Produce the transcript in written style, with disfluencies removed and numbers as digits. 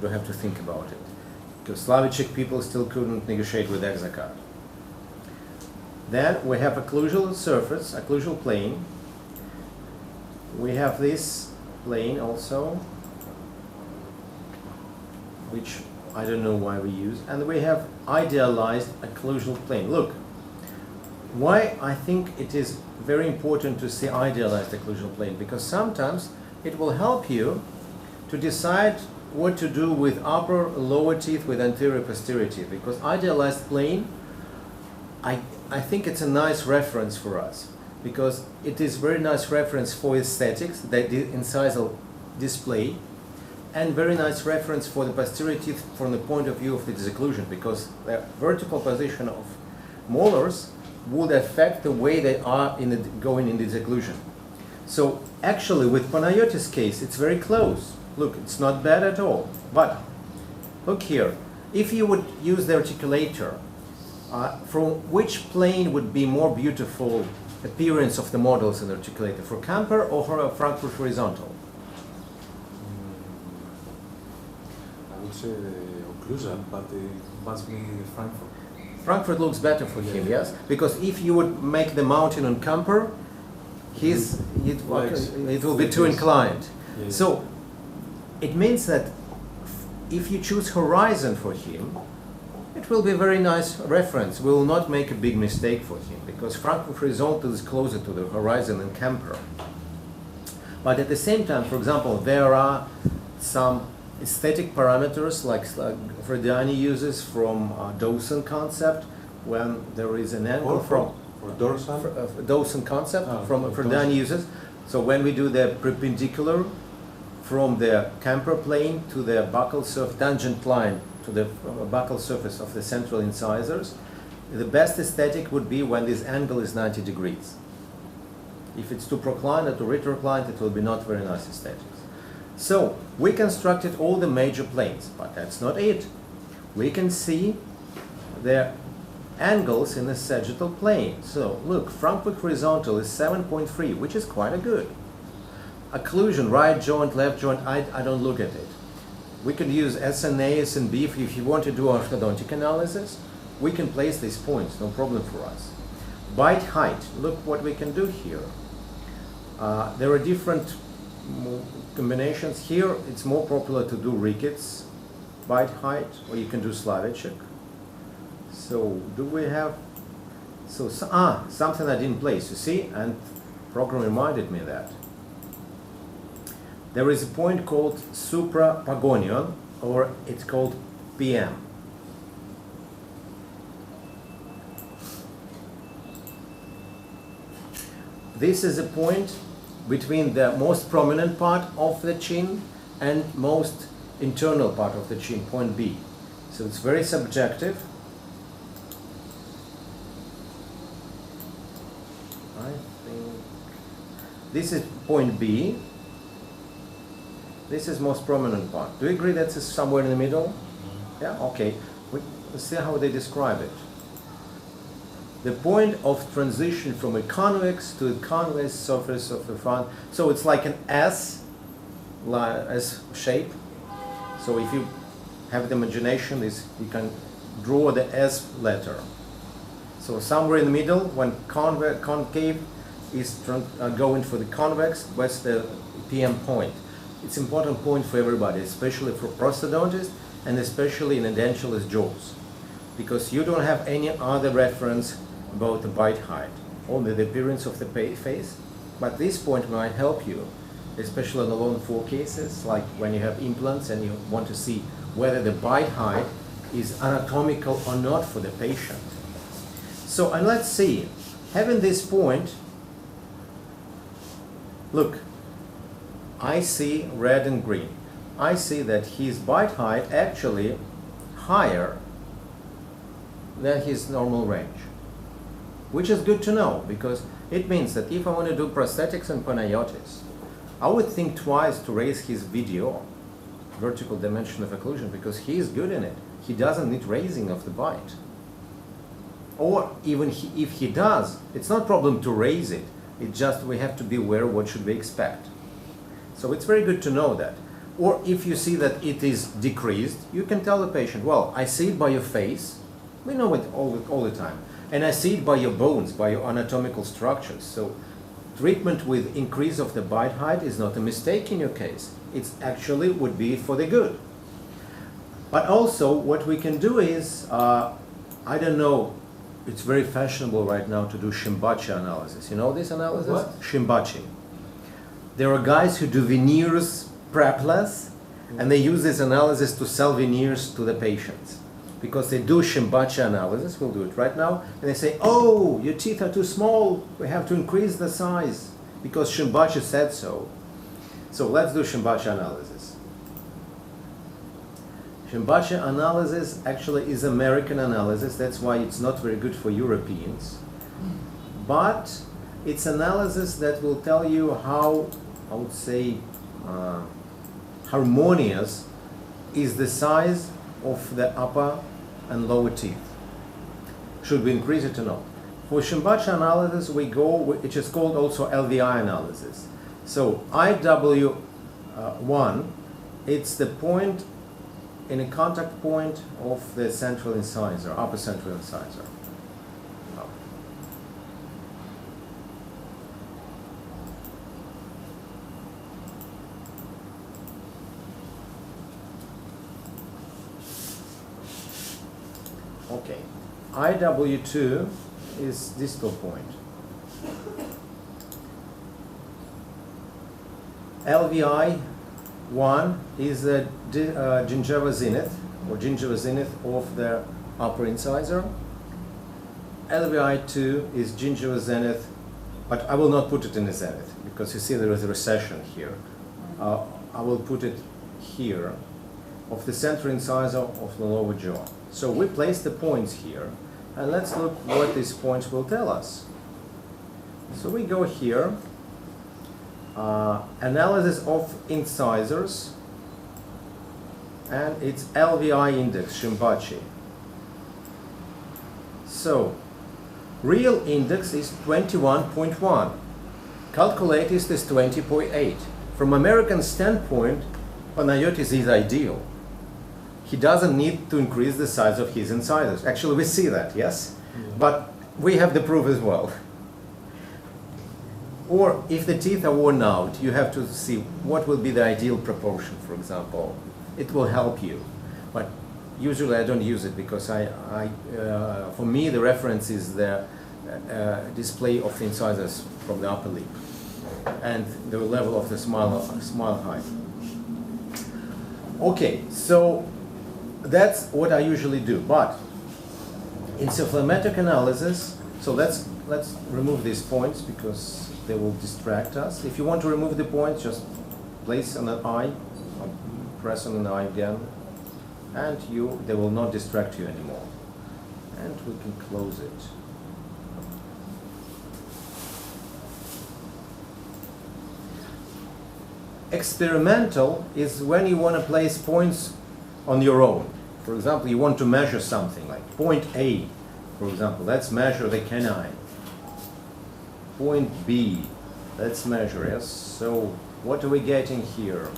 don't have to think about it. Because Slavic people still couldn't negotiate with Hexacut. Then we have occlusal surface, occlusal plane. We have this plane also, which I don't know why we use. And we have idealized occlusal plane. Look, why I think it is very important to see idealized occlusal plane, because sometimes it will help you to decide what to do with upper, lower teeth, with anterior, posterior teeth. Because idealized plane, I think it's a nice reference for us, because it is very nice reference for aesthetics, the incisal display, and very nice reference for the posterior teeth from the point of view of the disocclusion, because the vertical position of molars would affect the way they are going in disocclusion. So actually with Panayotis case, it's very close. Look, it's not bad at all. But look here, if you would use the articulator, from which plane would be more beautiful appearance of the models in the articulator, for camper or for a Frankfurt horizontal? I would say occlusal, but it must be Frankfurt. Frankfurt looks better for him, yes? Because if you would make the mountain on camper, it will be too inclined. Yes. So it means that if you choose horizon for him, it will be a very nice reference. We will not make a big mistake for him, because Frankfurt horizontal is closer to the horizon than camper. But at the same time, for example, there are some aesthetic parameters like Frediani uses from Dawson concept, when there is an angle from Dawson concept from Frediani uses. So when we do the perpendicular from the camper plane to the buccal surface, tangent line to the buccal surface of the central incisors, the best aesthetic would be when this angle is 90 degrees. If it's too proclined or too retroclined, it will be not very nice aesthetics. So we constructed all the major planes, but that's not it. We can see the angles in the sagittal plane. So look, Frankfurt horizontal is 7.3, which is quite a good. Occlusion, right joint, left joint, I don't look at it. We could use SNA, SNB if you want to do orthodontic analysis. We can place these points, no problem for us. Bite height, look what we can do here. There are different combinations. Here it's more popular to do Ricketts bite height, or you can do Slavicek. So do we have, something I didn't place, you see, and program reminded me that. There is a point called suprapagonion, or it's called PM. This is a point between the most prominent part of the chin and most internal part of the chin, point B. So it's very subjective. I think this is point B. This is most prominent part. Do you agree that's somewhere in the middle? Yeah, okay. Let's see how they describe it. The point of transition from a convex to a convex surface of the front. So it's like an S shape. So if you have the imagination, you can draw the S letter. So somewhere in the middle, when concave is going for the convex, that's the PM point. It's an important point for everybody, especially for prosthodontists and especially in edentulous jaws, because you don't have any other reference about the bite height, only the appearance of the face. But this point might help you, especially in the long 4 cases, like when you have implants and you want to see whether the bite height is anatomical or not for the patient. So, and let's see, having this point, look, I see red and green. I see that his bite height actually higher than his normal range, which is good to know, because it means that if I want to do prosthetics and Panayotis, I would think twice to raise his VDO, vertical dimension of occlusion, because he is good in it. He doesn't need raising of the bite. Or even if he does, it's not a problem to raise it. It's just we have to be aware what should we expect. So it's very good to know that. Or if you see that it is decreased, you can tell the patient, well, I see it by your face. We know it all the time. And I see it by your bones, by your anatomical structures. So treatment with increase of the bite height is not a mistake in your case. It actually would be for the good. But also what we can do is, I don't know, it's very fashionable right now to do Shimbachi analysis. You know this analysis? What? Shimbachi. There are guys who do veneers prepless, and they use this analysis to sell veneers to the patients. Because they do Shimbachi analysis, we'll do it right now, and they say, oh, your teeth are too small, we have to increase the size, because Shimbachi said so. So let's do Shimbachi analysis. Shimbachi analysis actually is American analysis, that's why it's not very good for Europeans. But it's analysis that will tell you how, I would say, harmonious is the size of the upper and lower teeth. Should we increase it or not? For Shimbachi analysis, we go, it is called also LVI analysis. So IW1, it's the point in a contact point of the central incisor, upper central incisor. Okay, IW2 is distal point. LVI1 is the gingiva zenith, or gingiva zenith of the upper incisor. LVI2 is gingiva zenith, but I will not put it in the zenith, because you see there is a recession here. I will put it here, of the central incisor of the lower jaw. So we place the points here, and let's look what these points will tell us. So we go here, analysis of incisors, and it's LVI index, Shimbachi. So, real index is 21.1. Calculated is 20.8. From American standpoint, Panayotis is ideal. He doesn't need to increase the size of his incisors. Actually, we see that, yes? Yeah. But we have the proof as well. Or if the teeth are worn out, you have to see what will be the ideal proportion, for example. It will help you. But usually I don't use it because for me the reference is the display of the incisors from the upper lip and the level of the smile height. Okay, so that's what I usually do. But in symptomatic analysis, so let's remove these points because they will distract us. If you want to remove the points, just place on an eye, or press on an eye again, and they will not distract you anymore. And we can close it. Experimental is when you want to place points on your own. For example, you want to measure something like point A, for example. Let's measure the canine. Point B, let's measure, yes? So what are we getting here?